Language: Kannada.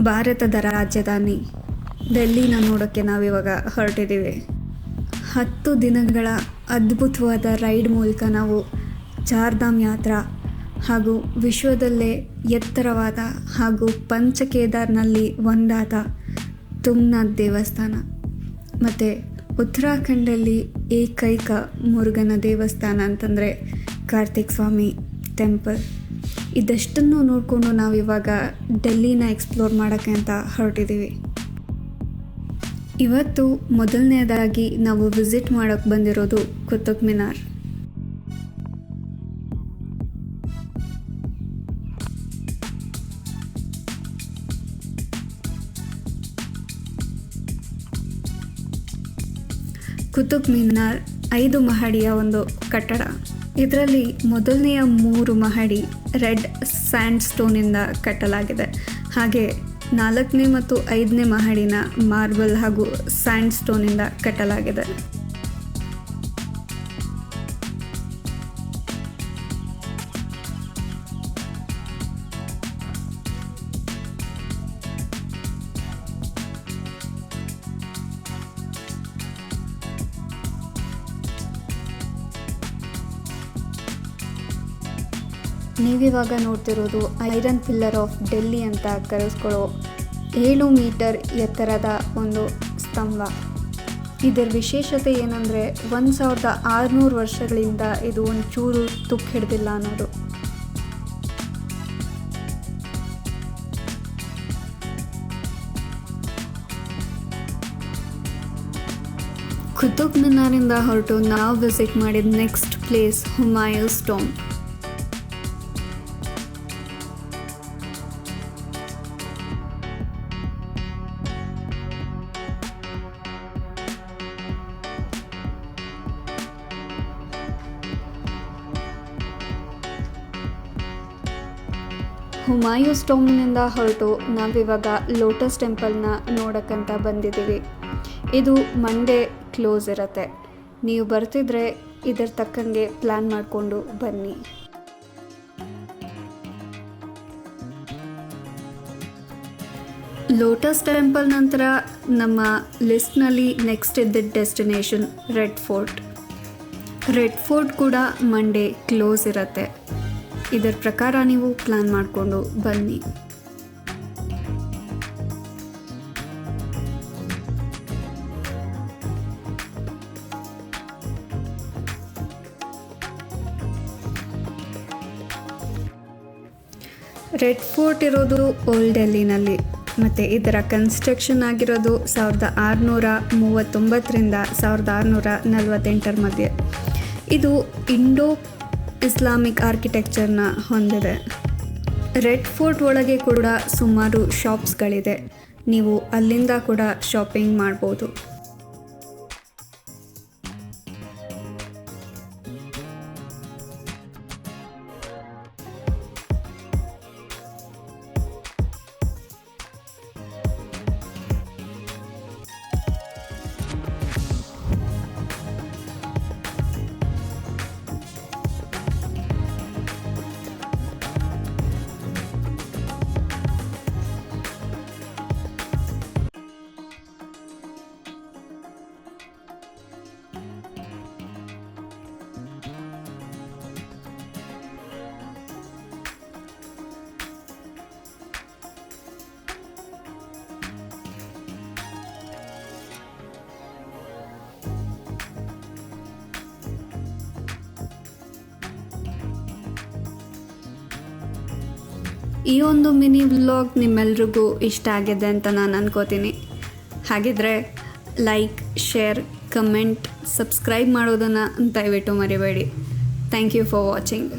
ಭಾರತದ ರಾಜಧಾನಿ ಡೆಲ್ಲಿನ ನೋಡೋಕ್ಕೆ ನಾವಿವಾಗ ಹೊರಟಿದ್ದೀವಿ. 10 ದಿನಗಳ ಅದ್ಭುತವಾದ ರೈಡ್ ಮೂಲಕ ನಾವು ಚಾರ್ಧಾಮ್ ಯಾತ್ರಾ ಹಾಗೂ ವಿಶ್ವದಲ್ಲೇ ಎತ್ತರವಾದ ಹಾಗೂ ಪಂಚಕೇದಾರ್ನಲ್ಲಿ ಒಂದಾದ ತುಮ್ನಾಥ್ ದೇವಸ್ಥಾನ ಮತ್ತು ಉತ್ತರಾಖಂಡಲ್ಲಿ ಏಕೈಕ ಮುರುಗನ ದೇವಸ್ಥಾನ ಅಂತಂದರೆ ಕಾರ್ತಿಕ್ ಸ್ವಾಮಿ ಟೆಂಪಲ್, ಇದಷ್ಟನ್ನು ನೋಡಿಕೊಂಡು ನಾವಿವಾಗ ಡೆಲ್ಲಿನ ಎಕ್ಸ್ಪ್ಲೋರ್ ಮಾಡೋಕ್ಕೆ ಅಂತ ಹೊರಟಿದ್ದೀವಿ. ಇವತ್ತು ಮೊದಲನೇದಾಗಿ ನಾವು ವಿಸಿಟ್ ಮಾಡೋಕ್ಕೆ ಬಂದಿರೋದು ಕುತುಬ್ ಮಿನಾರ್. ಕುತುಬ್ ಮಿನಾರ್ 5 ಮಹಡಿಯ ಒಂದು ಕಟ್ಟಡ. ಇದರಲ್ಲಿ ಮೊದಲನೆಯ 3 ಮಹಡಿ ರೆಡ್ ಸ್ಯಾಂಡ್ ಸ್ಟೋನಿಂದ ಕಟ್ಟಲಾಗಿದೆ. ಹಾಗೆ 4ನೇ ಮತ್ತು 5ನೇ ಮಹಡಿನ ಮಾರ್ಬಲ್ ಹಾಗೂ ಸ್ಯಾಂಡ್ ಸ್ಟೋನಿಂದ ಕಟ್ಟಲಾಗಿದೆ. ನೀವಿವಾಗ ನೋಡ್ತಿರೋದು ಐರನ್ ಪಿಲ್ಲರ್ ಆಫ್ ಡೆಲ್ಲಿ ಅಂತ ಕರೆಸ್ಕೊಳ್ಳೋ 7 ಮೀಟರ್ ಎತ್ತರದ ಒಂದು ಸ್ತಂಭ. ಇದರ ವಿಶೇಷತೆ ಏನಂದರೆ 1600 ವರ್ಷಗಳಿಂದ ಇದು ಒಂಚೂರು ತುಕ್ಕು ಹಿಡ್ದಿಲ್ಲ ಅನ್ನೋದು. ಕುತುಬ್ ಮಿನಾರಿಂದ ಹೊರಟು ನಾವು ವಿಸಿಟ್ ಮಾಡಿದ next place Humayun's tomb. Humayun's ಟೋಂಬ್ನಿಂದ ಹೊರಟು ನಾವಿವಾಗ ಲೋಟಸ್ ಟೆಂಪಲ್ನ ನೋಡೋಕ್ಕಂತ ಬಂದಿದ್ದೀವಿ. ಇದು ಮಂಡೇ ಕ್ಲೋಸ್ ಇರುತ್ತೆ. ನೀವು ಬರ್ತಿದ್ರೆ ಇದರ ತಕ್ಕಂಗೆ ಪ್ಲ್ಯಾನ್ ಮಾಡಿಕೊಂಡು ಬನ್ನಿ. ಲೋಟಸ್ ಟೆಂಪಲ್ ನಂತರ ನಮ್ಮ ಲಿಸ್ಟ್ನಲ್ಲಿ ನೆಕ್ಸ್ಟ್ ಇದ್ದಿದ್ದ destination red fort. Red fort ಕೂಡ ಮಂಡೇ ಕ್ಲೋಸ್ ಇರುತ್ತೆ. ಇದರ ಪ್ರಕಾರ ನೀವು ಪ್ಲ್ಯಾನ್ ಮಾಡಿಕೊಂಡು ಬನ್ನಿ. ರೆಡ್ ಫೋರ್ಟ್ ಇರೋದು ಓಲ್ಡ್ ಡೆಲ್ಲಿನಲ್ಲಿ ಮತ್ತು ಇದರ ಕನ್ಸ್ಟ್ರಕ್ಷನ್ ಆಗಿರೋದು 1639ರಿಂದ 1648 ಮಧ್ಯೆ. ಇದು ಇಂಡೋ ಇಸ್ಲಾಮಿಕ್ ಆರ್ಕಿಟೆಕ್ಚರ್ನ ಹೊಂದಿದೆ. ರೆಡ್ ಫೋರ್ಟ್ ಒಳಗೆ ಕೂಡ ಸುಮಾರು ಶಾಪ್ಸ್ಗಳಿದೆ. ನೀವು ಅಲ್ಲಿಂದ ಕೂಡ ಶಾಪಿಂಗ್ ಮಾಡ್ಬೋದು. ಈ ಒಂದು ಮಿನಿ ವ್ಲಾಗ್ ನಿಮ್ಮೆಲ್ರಿಗೂ ಇಷ್ಟ ಆಗಿದೆ ಅಂತ ನಾನು ಅನ್ಕೋತೀನಿ. ಹಾಗಿದ್ರೆ ಲೈಕ್, ಶೇರ್, ಕಮೆಂಟ್, ಸಬ್ಸ್ಕ್ರೈಬ್ ಮಾಡೋದನ್ನು ದಯವಿಟ್ಟು ಮರಿಬೇಡಿ. Thank you for watching.